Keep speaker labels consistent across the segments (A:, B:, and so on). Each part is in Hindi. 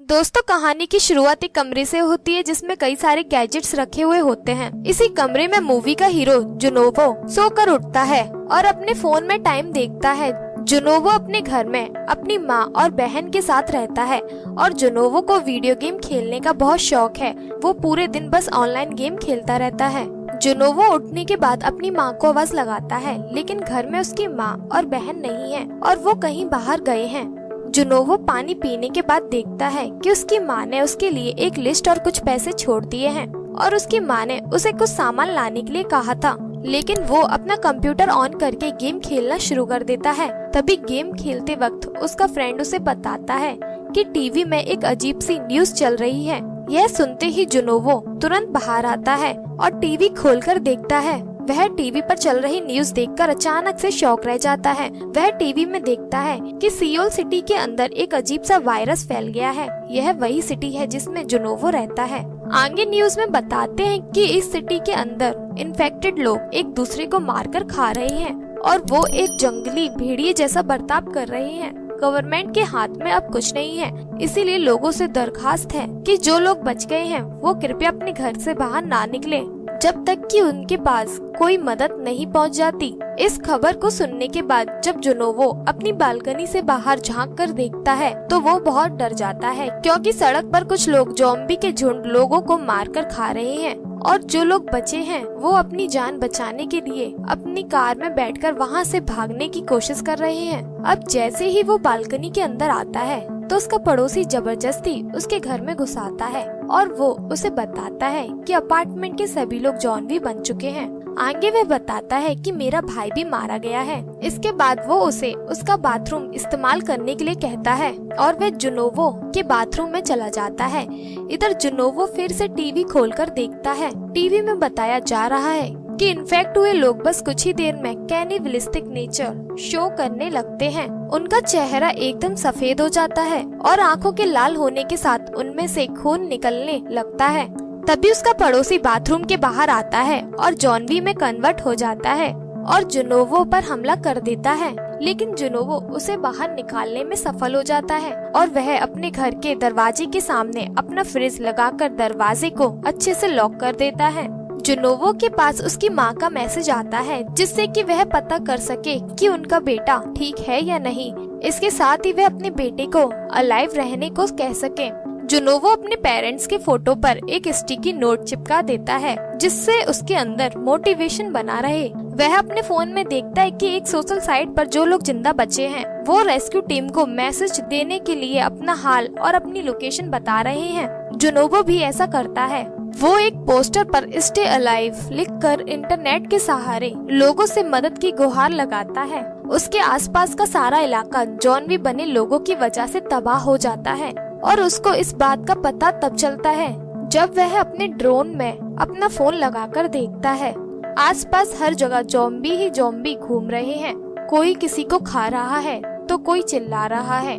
A: दोस्तों, कहानी की शुरुआत एक कमरे से होती है जिसमें कई सारे गैजेट्स रखे हुए होते हैं। इसी कमरे में मूवी का हीरो जुनोवो सोकर उठता है और अपने फोन में टाइम देखता है। जुनोवो अपने घर में अपनी माँ और बहन के साथ रहता है और जुनोवो को वीडियो गेम खेलने का बहुत शौक है। वो पूरे दिन बस ऑनलाइन गेम खेलता रहता है। जुनोवो उठने के बाद अपनी माँ को आवाज लगाता है, लेकिन घर में उसकी माँ और बहन नहीं है और वो कहीं बाहर गए हैं। जुनोवो पानी पीने के बाद देखता है कि उसकी माँ ने उसके लिए एक लिस्ट और कुछ पैसे छोड़ दिए हैं और उसकी माँ ने उसे कुछ सामान लाने के लिए कहा था, लेकिन वो अपना कंप्यूटर ऑन करके गेम खेलना शुरू कर देता है। तभी गेम खेलते वक्त उसका फ्रेंड उसे बताता है कि टीवी में एक अजीब सी न्यूज चल रही है। यह सुनते ही जुनोवो तुरंत बाहर आता है और टीवी खोलकर देखता है। वह टीवी पर चल रही न्यूज देखकर अचानक से शॉक रह जाता है। वह टीवी में देखता है कि सियोल सिटी के अंदर एक अजीब सा वायरस फैल गया है। यह वही सिटी है जिसमें जुनोवो रहता है। आगे न्यूज में बताते हैं कि इस सिटी के अंदर इन्फेक्टेड लोग एक दूसरे को मारकर खा रहे हैं और वो एक जंगली भेड़िए जैसा बर्ताव कर रहे हैं। गवर्नमेंट के हाथ में अब कुछ नहीं है, इसीलिए लोगों से दरखास्त है कि जो लोग बच गए हैं वो कृपया अपने घर से बाहर ना निकले जब तक कि उनके पास कोई मदद नहीं पहुंच जाती। इस खबर को सुनने के बाद जब जुनोवो अपनी बालकनी से बाहर झांक कर देखता है तो वो बहुत डर जाता है, क्योंकि सड़क पर कुछ लोग ज़ॉम्बी के झुंड लोगों को मारकर खा रहे हैं और जो लोग बचे हैं वो अपनी जान बचाने के लिए अपनी कार में बैठकर वहां से भागने की कोशिश कर रहे हैं। अब जैसे ही वो बालकनी के अंदर आता है तो उसका पड़ोसी जबरदस्ती उसके घर में घुसाता है और वो उसे बताता है कि अपार्टमेंट के सभी लोग ज़ॉम्बी बन चुके हैं। आगे वह बताता है कि मेरा भाई भी मारा गया है। इसके बाद वो उसे उसका बाथरूम इस्तेमाल करने के लिए कहता है और वह जुनोवो के बाथरूम में चला जाता है। इधर जुनोवो फिर से टीवी खोलकर देखता है। टीवी में बताया जा रहा है कि इन्फेक्ट हुए लोग बस कुछ ही देर में कैनिबलिस्टिक नेचर शो करने लगते हैं। उनका चेहरा एकदम सफेद हो जाता है और आंखों के लाल होने के साथ उनमें से खून निकलने लगता है। तभी उसका पड़ोसी बाथरूम के बाहर आता है और जॉम्बी में कन्वर्ट हो जाता है और जुनोवो पर हमला कर देता है, लेकिन जुनोवो उसे बाहर निकालने में सफल हो जाता है और वह अपने घर के दरवाजे के सामने अपना फ्रिज लगाकर दरवाजे को अच्छे से लॉक कर देता है। जुनोवो के पास उसकी माँ का मैसेज आता है जिससे कि वह पता कर सके कि उनका बेटा ठीक है या नहीं। इसके साथ ही वह अपने बेटे को अलाइव रहने को कह सके। जुनोवो अपने पेरेंट्स के फोटो पर एक स्टिकी नोट चिपका देता है जिससे उसके अंदर मोटिवेशन बना रहे। वह अपने फोन में देखता है कि एक सोशल साइट पर जो लोग जिंदा बचे हैं वो रेस्क्यू टीम को मैसेज देने के लिए अपना हाल और अपनी लोकेशन बता रहे हैं। जुनोवो भी ऐसा करता है। वो एक पोस्टर पर स्टे अलाइव लिखकर इंटरनेट के सहारे लोगों से मदद की गुहार लगाता है। उसके आसपास का सारा इलाका ज़ॉम्बी बने लोगों की वजह से तबाह हो जाता है और उसको इस बात का पता तब चलता है जब वह अपने ड्रोन में अपना फोन लगाकर देखता है। आसपास हर जगह ज़ॉम्बी ही ज़ॉम्बी घूम रहे हैं। कोई किसी को खा रहा है तो कोई चिल्ला रहा है।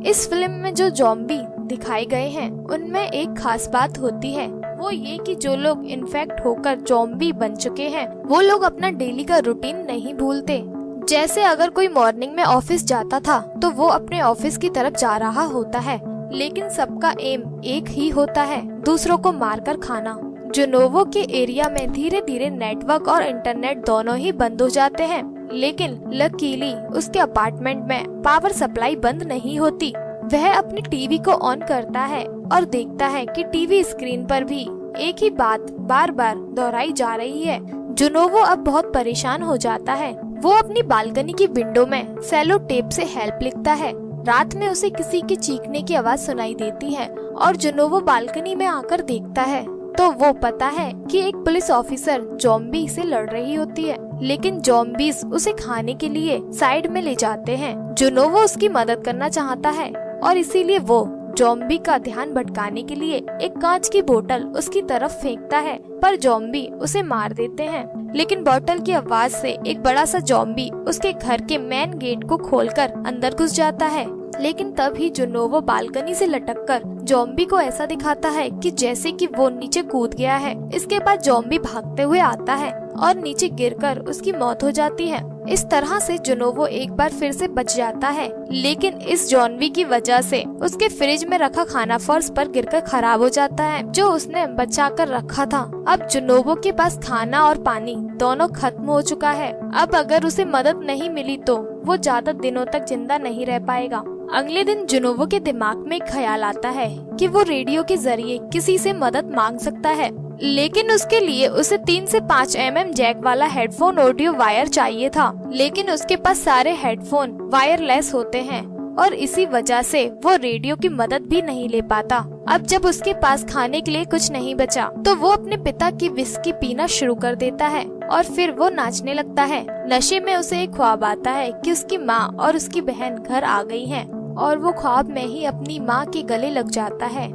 A: इस फिल्म में जो ज़ॉम्बी दिखाए गए हैं उनमें एक खास बात होती है, वो ये कि जो लोग इन्फेक्ट होकर ज़ॉम्बी बन चुके हैं वो लोग अपना डेली का रूटीन नहीं भूलते। जैसे अगर कोई मॉर्निंग में ऑफिस जाता था तो वो अपने ऑफिस की तरफ जा रहा होता है, लेकिन सबका एम एक ही होता है, दूसरों को मारकर खाना। जुनोवो के एरिया में धीरे धीरे नेटवर्क और इंटरनेट दोनों ही बंद हो जाते हैं, लेकिन लकीली उसके अपार्टमेंट में पावर सप्लाई बंद नहीं होती। वह अपनी टीवी को ऑन करता है और देखता है कि टीवी स्क्रीन पर भी एक ही बात बार बार दोहराई जा रही है। जुनोवो अब बहुत परेशान हो जाता है। वो अपनी बालकनी की विंडो में सेलो टेप से हेल्प लिखता है। रात में उसे किसी के चीखने की आवाज सुनाई देती है और जुनोवो बालकनी में आकर देखता है तो वो पता है कि एक पुलिस ऑफिसर ज़ॉम्बी से लड़ रही होती है, लेकिन ज़ॉम्बीज उसे खाने के लिए साइड में ले जाते हैं। जुनोवो उसकी मदद करना चाहता है और इसीलिए वो ज़ॉम्बी का ध्यान भटकाने के लिए एक कांच की बोतल उसकी तरफ फेंकता है, पर ज़ॉम्बी उसे मार देते हैं। लेकिन बोतल की आवाज से एक बड़ा सा ज़ॉम्बी उसके घर के मेन गेट को खोलकर अंदर घुस जाता है। लेकिन तभी जुनोवो बालकनी से लटककर ज़ॉम्बी को ऐसा दिखाता है कि जैसे कि वो नीचे कूद गया है। इसके बाद ज़ॉम्बी भागते हुए आता है और नीचे गिरकर उसकी मौत हो जाती है। इस तरह से जुनोवो एक बार फिर से बच जाता है, लेकिन इस जॉनवी की वजह से उसके फ्रिज में रखा खाना फर्श पर गिरकर खराब हो जाता है, जो उसने बचा कर रखा था। अब जुनोवो के पास खाना और पानी दोनों खत्म हो चुका है। अब अगर उसे मदद नहीं मिली तो वो ज्यादा दिनों तक जिंदा नहीं रह पाएगा। अगले दिन जुनोवो के दिमाग में एक ख्याल आता है कि वो रेडियो के जरिए किसी से मदद मांग सकता है, लेकिन उसके लिए उसे 3 से 5 mm जैक वाला हेडफोन ऑडियो वायर चाहिए था, लेकिन उसके पास सारे हेडफोन वायरलेस होते हैं और इसी वजह से वो रेडियो की मदद भी नहीं ले पाता। अब जब उसके पास खाने के लिए कुछ नहीं बचा तो वो अपने पिता की विस्की पीना शुरू कर देता है और फिर वो नाचने लगता है। नशे में उसे एक ख्वाब आता है कि उसकी माँ और उसकी बहन घर आ गई हैं और वो ख्वाब में ही अपनी माँ के गले लग जाता है,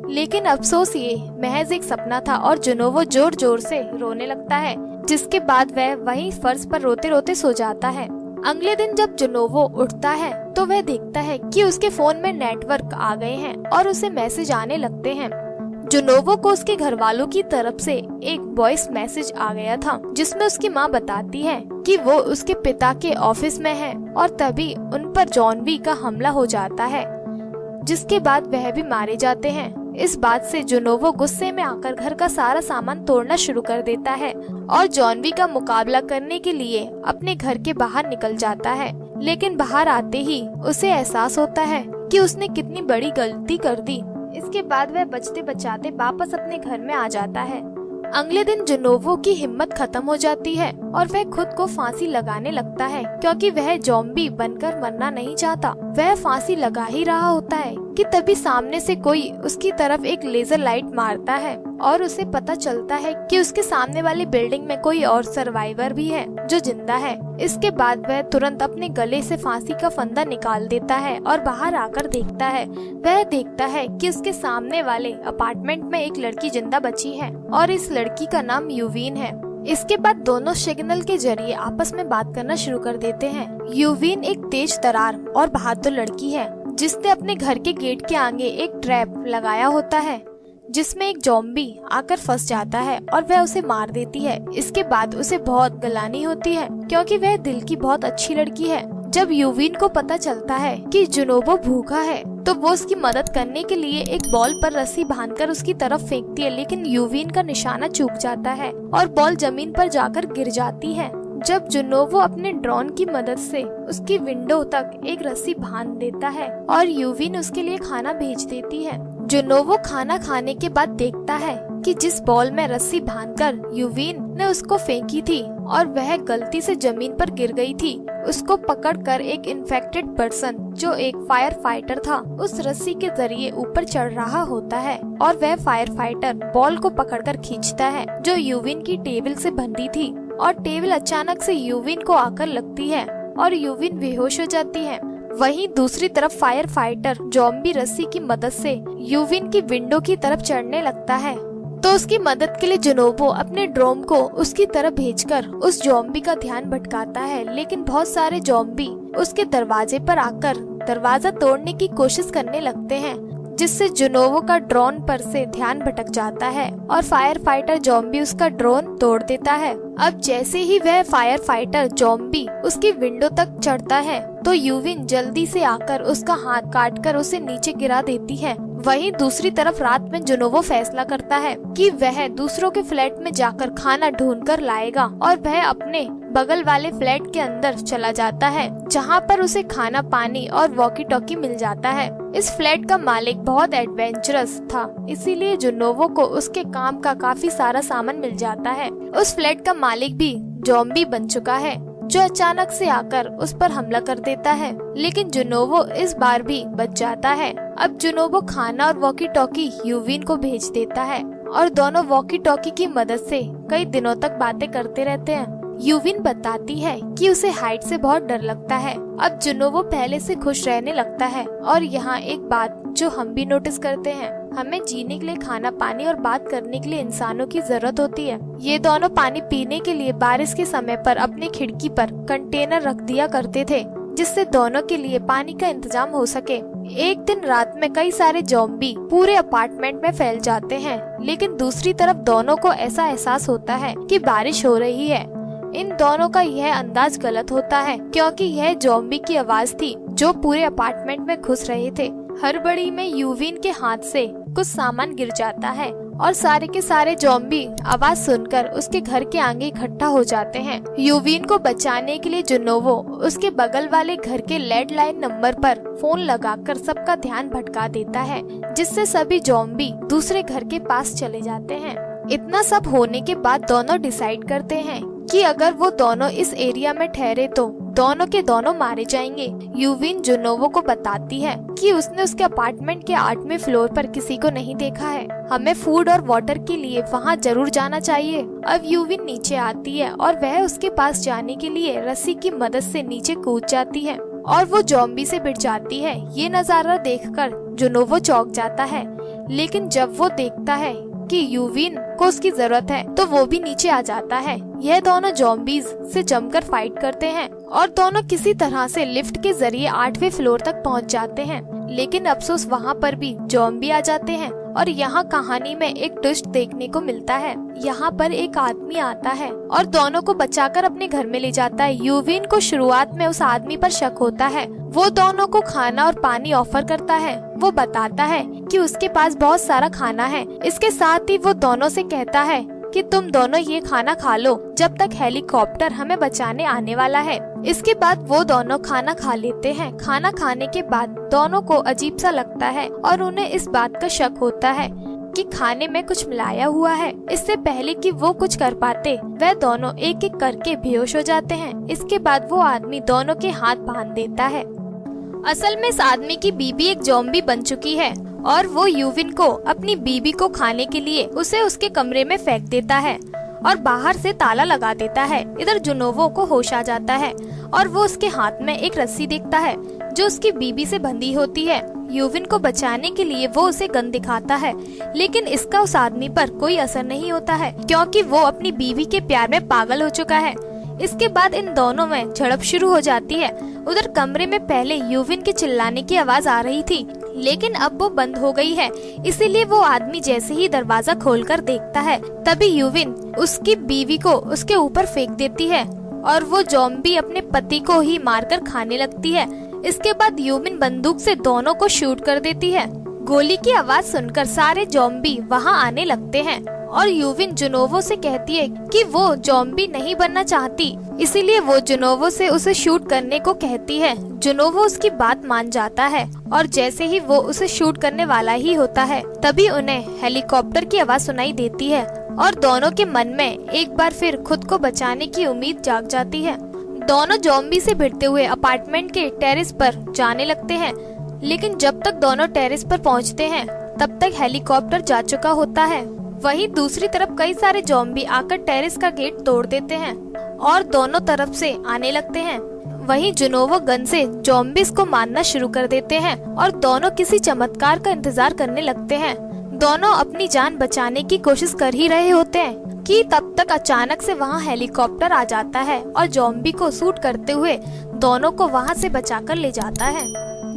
A: लेकिन अफसोस ये महज एक सपना था और जुनोवो जोर जोर से रोने लगता है, जिसके बाद वह वहीं फर्श पर रोते रोते सो जाता है। अगले दिन जब जुनोवो उठता है तो वह देखता है कि उसके फोन में नेटवर्क आ गए हैं और उसे मैसेज आने लगते हैं। जुनोवो को उसके घर वालों की तरफ से एक वॉइस मैसेज आ गया था, जिसमें उसकी माँ बताती है कि वो उसके पिता के ऑफिस में है और तभी उन पर जॉनवी का हमला हो जाता है, जिसके बाद वह भी मारे जाते हैं। इस बात से जुनोवो गुस्से में आकर घर का सारा सामान तोड़ना शुरू कर देता है और जॉनवी का मुकाबला करने के लिए अपने घर के बाहर निकल जाता है, लेकिन बाहर आते ही उसे एहसास होता है कि उसने कितनी बड़ी गलती कर दी। इसके बाद वह बचते बचाते वापस अपने घर में आ जाता है। अगले दिन जुनोवो की हिम्मत खत्म हो जाती है और वह खुद को फांसी लगाने लगता है, क्योंकि वह ज़ॉम्बी बनकर मरना नहीं चाहता। वह फांसी लगा ही रहा होता है कि तभी सामने से कोई उसकी तरफ एक लेजर लाइट मारता है और उसे पता चलता है कि उसके सामने वाली बिल्डिंग में कोई और सर्वाइवर भी है जो जिंदा है। इसके बाद वह तुरंत अपने गले से फांसी का फंदा निकाल देता है और बाहर आकर देखता है। वह देखता है कि उसके सामने वाले अपार्टमेंट में एक लड़की जिंदा बची है और इस लड़की का नाम यूवीन है। इसके बाद दोनों सिग्नल के जरिए आपस में बात करना शुरू कर देते हैं। यूवीन एक तेज तरार और बहादुर लड़की है, जिसने अपने घर के गेट के आगे एक ट्रैप लगाया होता है, जिसमें एक ज़ॉम्बी आकर फंस जाता है और वह उसे मार देती है। इसके बाद उसे बहुत गलानी होती है, क्योंकि वह दिल की बहुत अच्छी लड़की है। जब यूवीन को पता चलता है कि जुनोवो भूखा है तो वो उसकी मदद करने के लिए एक बॉल पर रस्सी बांधकर उसकी तरफ फेंकती है, लेकिन यूवीन का निशाना चूक जाता है और बॉल जमीन पर जाकर गिर जाती है। जब जुनोवो अपने ड्रोन की मदद से उसकी विंडो तक एक रस्सी बांध देता है और यूवीन उसके लिए खाना भेज देती है। जुनोवो खाना खाने के बाद देखता है कि जिस बॉल में रस्सी बांधकर यूवीन ने उसको फेंकी थी और वह गलती से जमीन पर गिर गई थी, उसको पकड़कर एक इन्फेक्टेड पर्सन जो एक फायर फाइटर था उस रस्सी के जरिए ऊपर चढ़ रहा होता है और वह फायर फाइटर बॉल को पकड़कर खींचता है जो यूवीन की टेबल से बंधी थी और टेबल अचानक से यूवीन को आकर लगती है और यूवीन बेहोश हो जाती है। वहीं दूसरी तरफ फायर फाइटर ज़ॉम्बी रस्सी की मदद से यूवीन की विंडो की तरफ चढ़ने लगता है, तो उसकी मदद के लिए जुनोवो अपने ड्रोन को उसकी तरफ भेजकर उस ज़ॉम्बी का ध्यान भटकाता है, लेकिन बहुत सारे ज़ॉम्बी उसके दरवाजे पर आकर दरवाजा तोड़ने की कोशिश करने लगते हैं, जिससे जुनोवो का ड्रोन पर से ध्यान भटक जाता है और फायर फाइटर ज़ॉम्बी उसका ड्रोन तोड़ देता है। अब जैसे ही वह फायर फाइटर ज़ॉम्बी उसकी विंडो तक चढ़ता है तो यूवीन जल्दी से आकर उसका हाथ काटकर उसे नीचे गिरा देती है। वहीं दूसरी तरफ रात में जुनोवो फैसला करता है कि वह दूसरों के फ्लैट में जाकर खाना ढूंढकर लाएगा और वह अपने बगल वाले फ्लैट के अंदर चला जाता है, जहां पर उसे खाना पानी और वॉकी टॉकी मिल जाता है। इस फ्लैट का मालिक बहुत एडवेंचरस था, इसीलिए जुनोवो को उसके काम का काफी सारा सामान मिल जाता है। उस फ्लैट का मालिक भी ज़ॉम्बी बन चुका है, जो अचानक से आकर उस पर हमला कर देता है, लेकिन जुनोवो इस बार भी बच जाता है। अब जुनोवो खाना और वॉकी टॉकी यूवीन को भेज देता है और दोनों वॉकी टॉकी की मदद से कई दिनों तक बातें करते रहते हैं। यूवीन बताती है कि उसे हाइट से बहुत डर लगता है। अब जुनोवो पहले से खुश रहने लगता है और यहाँ एक बात जो हम भी नोटिस करते हैं, हमें जीने के लिए खाना पानी और बात करने के लिए इंसानों की जरूरत होती है। ये दोनों पानी पीने के लिए बारिश के समय पर अपनी खिड़की पर कंटेनर रख दिया करते थे, जिससे दोनों के लिए पानी का इंतजाम हो सके। एक दिन रात में कई सारे ज़ॉम्बी पूरे अपार्टमेंट में फैल जाते हैं, लेकिन दूसरी तरफ दोनों को ऐसा एहसास होता है कि बारिश हो रही है। इन दोनों का यह अंदाज गलत होता है क्योंकि यह ज़ॉम्बी की आवाज थी जो पूरे अपार्टमेंट में घुस रहे थे। हड़बड़ी में यूविन के हाथ से कुछ सामान गिर जाता है और सारे के सारे ज़ॉम्बी आवाज सुनकर उसके घर के आगे इकट्ठा हो जाते हैं। यूविन को बचाने के लिए जुनोवो उसके बगल वाले घर के लैंडलाइन नंबर पर फोन लगाकर सबका ध्यान भटका देता है, जिससे सभी ज़ॉम्बी दूसरे घर के पास चले जाते हैं। इतना सब होने के बाद दोनों डिसाइड करते हैं कि अगर वो दोनों इस एरिया में ठहरे तो दोनों के दोनों मारे जाएंगे। यूविन जुनोवो को बताती है कि उसने उसके अपार्टमेंट के 8वें फ्लोर पर किसी को नहीं देखा है, हमें फूड और वाटर के लिए वहाँ जरूर जाना चाहिए। अब यूविन नीचे आती है और वह उसके पास जाने के लिए रस्सी की मदद से नीचे कूद जाती है और वो ज़ॉम्बी से भिड़ जाती है। ये नजारा देखकर जुनोवो चौंक जाता है, लेकिन जब वो देखता है कि यूविन को उसकी जरूरत है तो वो भी नीचे आ जाता है। यह दोनों ज़ॉम्बीज से जमकर फाइट करते हैं और दोनों किसी तरह से लिफ्ट के जरिए 8वें फ्लोर तक पहुंच जाते हैं, लेकिन अफसोस वहां पर भी ज़ॉम्बी आ जाते हैं। और यहाँ कहानी में एक ट्विस्ट देखने को मिलता है। यहाँ पर एक आदमी आता है और दोनों को बचाकर अपने घर में ले जाता है। यूविन को शुरुआत में उस आदमी पर शक होता है। वो दोनों को खाना और पानी ऑफर करता है। वो बताता है कि उसके पास बहुत सारा खाना है। इसके साथ ही वो दोनों से कहता है कि तुम दोनों ये खाना खा लो जब तक हेलीकॉप्टर हमें बचाने आने वाला है। इसके बाद वो दोनों खाना खा लेते हैं। खाना खाने के बाद दोनों को अजीब सा लगता है और उन्हें इस बात का शक होता है कि खाने में कुछ मिलाया हुआ है। इससे पहले कि वो कुछ कर पाते वह दोनों एक एक करके बेहोश हो जाते हैं। इसके बाद वो आदमी दोनों के हाथ बांध देता है। असल में इस आदमी की बीबी एक ज़ॉम्बी बन चुकी है और वो यूविन को अपनी बीबी को खाने के लिए उसे उसके कमरे में फेंक देता है और बाहर से ताला लगा देता है। इधर जुनोवो को होश आ जाता है और वो उसके हाथ में एक रस्सी देखता है जो उसकी बीबी से बंधी होती है। यूविन को बचाने के लिए वो उसे गन दिखाता है, लेकिन इसका उस आदमी पर कोई असर नहीं होता है क्योंकि वो अपनी बीवी के प्यार में पागल हो चुका है। इसके बाद इन दोनों में झड़प शुरू हो जाती है। उधर कमरे में पहले यूविन के चिल्लाने की आवाज आ रही थी, लेकिन अब वो बंद हो गई है। इसीलिए वो आदमी जैसे ही दरवाजा खोलकर देखता है तभी यूविन उसकी बीवी को उसके ऊपर फेंक देती है और वो ज़ॉम्बी अपने पति को ही मारकर खाने लगती है। इसके बाद यूविन बंदूक से दोनों को शूट कर देती है। गोली की आवाज सुनकर सारे ज़ॉम्बी वहाँ आने लगते हैं और यूविन जुनोवो से कहती है कि वो ज़ॉम्बी नहीं बनना चाहती, इसीलिए वो जुनोवो से उसे शूट करने को कहती है। जुनोवो उसकी बात मान जाता है और जैसे ही वो उसे शूट करने वाला ही होता है तभी उन्हें हेलीकॉप्टर की आवाज सुनाई देती है और दोनों के मन में एक बार फिर खुद को बचाने की उम्मीद जाग जाती है। दोनों ज़ॉम्बी से भिड़ते हुए अपार्टमेंट के टेरेस पर जाने लगते हैं, लेकिन जब तक दोनों टेरेस पर पहुंचते हैं तब तक हेलीकॉप्टर जा चुका होता है। वहीं दूसरी तरफ कई सारे ज़ॉम्बी आकर टेरेस का गेट तोड़ देते हैं और दोनों तरफ से आने लगते हैं। वहीं जुनोवो गन से ज़ॉम्बीज़ को मारना शुरू कर देते हैं और दोनों किसी चमत्कार का इंतजार करने लगते हैं। दोनों अपनी जान बचाने की कोशिश कर ही रहे होते हैं कि तब तक अचानक से वहां हेलीकॉप्टर आ जाता है और ज़ॉम्बी को शूट करते हुए दोनों को वहां से बचाकर ले जाता है।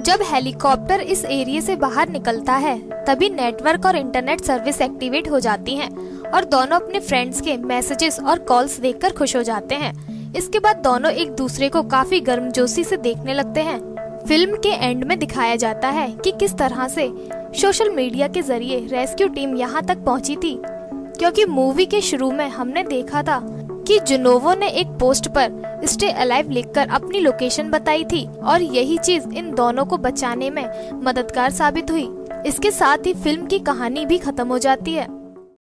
A: जब हेलीकॉप्टर इस एरिया से बाहर निकलता है तभी नेटवर्क और इंटरनेट सर्विस एक्टिवेट हो जाती हैं और दोनों अपने फ्रेंड्स के मैसेजेस और कॉल्स देखकर खुश हो जाते हैं। इसके बाद दोनों एक दूसरे को काफी गर्मजोशी से देखने लगते हैं। फिल्म के एंड में दिखाया जाता है कि किस तरह से सोशल मीडिया के जरिए रेस्क्यू टीम यहाँ तक पहुँची थी, क्योंकि मूवी के शुरू में हमने देखा था कि जुनोवो ने एक पोस्ट पर स्टे अलाइव लिखकर अपनी लोकेशन बताई थी और यही चीज इन दोनों को बचाने में मददगार साबित हुई। इसके साथ ही फिल्म की कहानी भी खत्म हो जाती है।